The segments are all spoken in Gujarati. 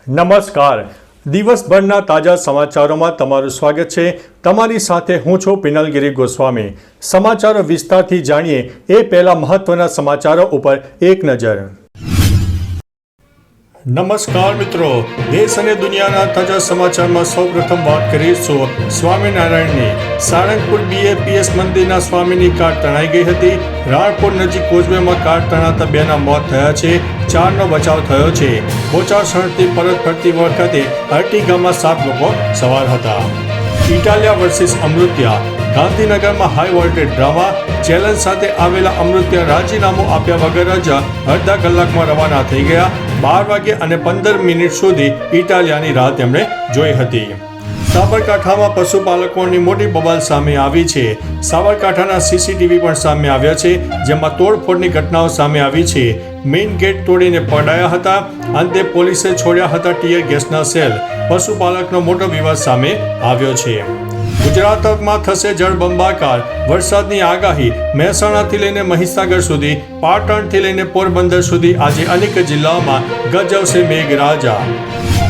નમસ્કાર. દિવસભરના તાજા સમાચારોમાં તમારું સ્વાગત છે. તમારી સાથે હું છું પિનલગીરી ગોસ્વામી. સમાચારો વિસ્તારથી જાણીએ એ પહેલા મહત્વના સમાચારો ઉપર એક નજર. નમસ્કાર મિત્રો, દેશ અને દુનિયાના તાજા સમાચારમાં સૌપ્રથમ વાત કરીશું સ્વામિનારાયણની. સાળંગપુર BAPS મંદિરના સ્વામીની કાર તણાઈ ગઈ હતી. રાણપુર નજીક કોઝવેમાં કાર તણાતા 2ના મોત થયા છે, 4નો બચાવ થયો છે. બોચાસણથી પરત ફરતી વખતે અર્ટિગામાં 7 લોકો સવાર હતા. ઇટાલિયા વર્સિસ અમૃત્યા. ગાંધીનગરમાં હાઈ વોલ્ટેજ ડ્રામા. ચેલેન્જ સાથે આવેલા અમૃત્યા રાજીનામું આપ્યા વગર જ અડધા કલાકમાં રવાના થઈ ગયા. 12 વાગે અને 15 મિનિટ સુધી ઇટાલિયાની રાહ તેમણે જોઈ હતી. સાબરકાંઠામાં પશુપાલકોની મોટી બબાલ સામે આવી છે. સાબરકાંઠાના CCTV પણ સામે આવ્યા છે, જેમાં તોડફોડની ઘટનાઓ સામે આવી છે. મેઇન ગેટ તોડીને પડાયા હતા. અંતે પોલીસે છોડ્યા હતા ટીયર ગેસના સેલ. પશુપાલકનો મોટો વિવાદ સામે આવ્યો છે. ગુજરાતમાં થશે જળબંબાકાર. વરસાદની આગાહી. મહેસાણાથી લઈને મહીસાગર સુધી, પાટણથી લઈને પોરબંદર સુધી આજે અનેક જિલ્લાઓમાં ગરજવશે મેઘરાજા.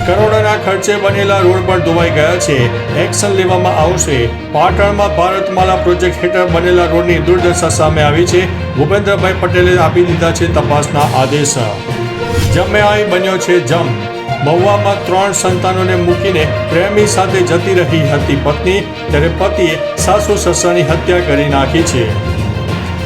કરોડોના ખર્ચે બનેલા રોડ પણ ધોવાઈ ગયા છે, એક્શન લેવામાં આવશે. પાટણમાં ભારતમાલા પ્રોજેક્ટ હેઠળ બનેલા રોડની દુર્દશા સામે આવી છે. ભૂપેન્દ્રભાઈ પટેલે આપી દીધા છે તપાસના આદેશ. જમ્યાઈ બન્યો છે જમ. મહુવામાં 3 સંતાનોને મૂકીને પ્રેમી સાથે જતી રહી હતી પત્ની, ત્યારે પતિએ સાસુ સસરાની હત્યા કરી નાખી છે.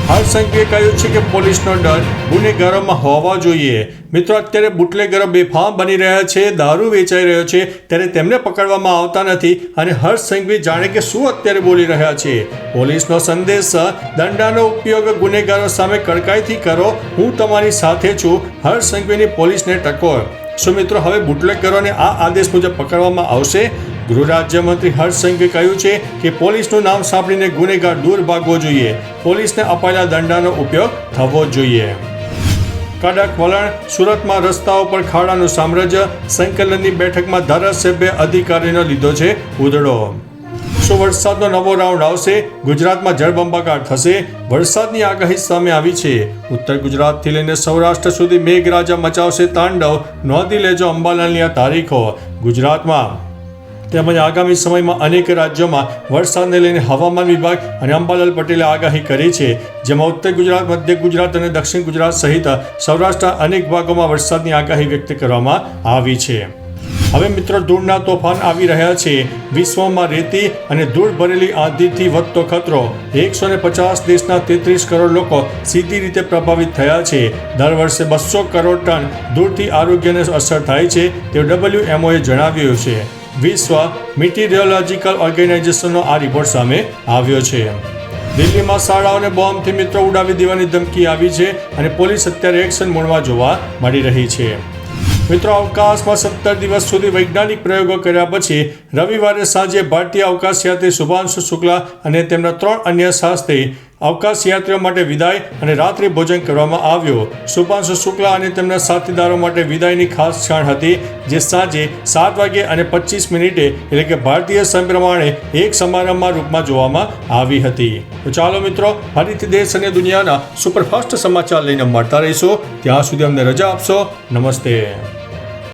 હર્ષ સંઘવીએ કહ્યું છે કે પોલીસનો ડર ગુનેગારોમાં હોવો જોઈએ. મિત્રો, અત્યારે બુટલેગરો બેફામ બની રહ્યા છે, દારૂ વેચાઈ રહ્યો છે, ત્યારે તેમને પકડવામાં આવતા નથી. અને હર્ષ સંઘવી જાણે કે શું અત્યારે બોલી રહ્યા છે. પોલીસનો સંદેશ: દંડાનો ઉપયોગ ગુનેગારો સામે કડકાઈથી કરો. હું તમારી સાથે છું. હર્ષ સંઘવીની પોલીસને ટકોર. શું મિત્રો, હવે બુટલેગરોને આ આદેશ મુજબ પકડવામાં આવશે? ગૃહ રાજ્યમંત્રી હર્ષ સંઘવીએ કહ્યું છે કે પોલીસનું નામ સાંભળીને ગુનેગાર દૂર ભાગવો જોઈએ. પોલીસને અપાયેલા દંડાનો ઉપયોગ થવો જોઈએ. કડક વલણ. સુરતમાં રસ્તાઓ પર ખાડાનું સામ્રાજ્ય. સંકલનની બેઠકમાં ધારાસભ્ય અધિકારીનો લીધો છે ઉધડો. શું વરસાદનો નવો રાઉન્ડ આવશે? ગુજરાતમાં જળબંબાકાર થશે. વરસાદની આગાહી સામે આવી છે. ઉત્તર ગુજરાતથી લઈને સૌરાષ્ટ્ર સુધી મેઘરાજા મચાવશે તાંડવ. નોંધી લેજો અંબાલાલની આ તારીખો. ગુજરાતમાં તેમજ આગામી સમયમાં અનેક રાજ્યોમાં વરસાદને લઈને હવામાન વિભાગ અને અંબાલાલ પટેલે આગાહી કરી છે, જેમાં ઉત્તર ગુજરાત, મધ્ય ગુજરાત અને દક્ષિણ ગુજરાત સહિત સૌરાષ્ટ્રના અનેક ભાગોમાં વરસાદની આગાહી વ્યક્ત કરવામાં આવી છે. હવે મિત્રો, ધૂળના તોફાન આવી રહ્યા છે. વિશ્વમાં રેતી અને ધૂળ ભરેલી આંધીથી વધતો ખતરો. 150 દેશના 33 કરોડ લોકો સીધી રીતે પ્રભાવિત થયા છે. દર વર્ષે 200 કરોડ ટન ધૂળથી આરોગ્યને અસર થાય છે, તેવું WMOએ જણાવ્યું છે. વિશ્વ મિટીરિયોલોજીકલ ઓર્ગેનાઇઝેશનનો આ રિપોર્ટ સામે આવ્યો છે. દિલ્હીમાં શાળાઓને બોમ્બથી મિત્રો ઉડાવી દેવાની ધમકી આવી છે અને પોલીસ અત્યારે એક્શન મોડમાં જોવા મળી રહી છે. મિત્રો, અવકાશમાં 17 દિવસ સુધી વૈજ્ઞાનિક પ્રયોગો કર્યા પછી રવિવારે સાંજે ભારતીય અવકાશયાત્રી શુભાંશુ શુક્લા અને તેમના 3 અન્ય શાસ્ત્રી અવકાશયાત્રીઓ માટે વિદાય અને રાત્રિ ભોજન કરવામાં આવ્યો. શુભાંશુ શુક્લા અને તેમના સાથીદારો માટે વિદાયની ખાસ ક્ષણ હતી, જે સાંજે 7 વાગે અને 25 મિનિટે એટલે કે ભારતીય સમય પ્રમાણે એક સમારંભમાં રૂપમાં જોવામાં આવી હતી. તો ચાલો મિત્રો, ફરીથી દેશ અને દુનિયાના સુપરફાસ્ટ સમાચાર લઈને મળતા રહીશું. ત્યાં સુધી અમને રજા આપશો. નમસ્તે.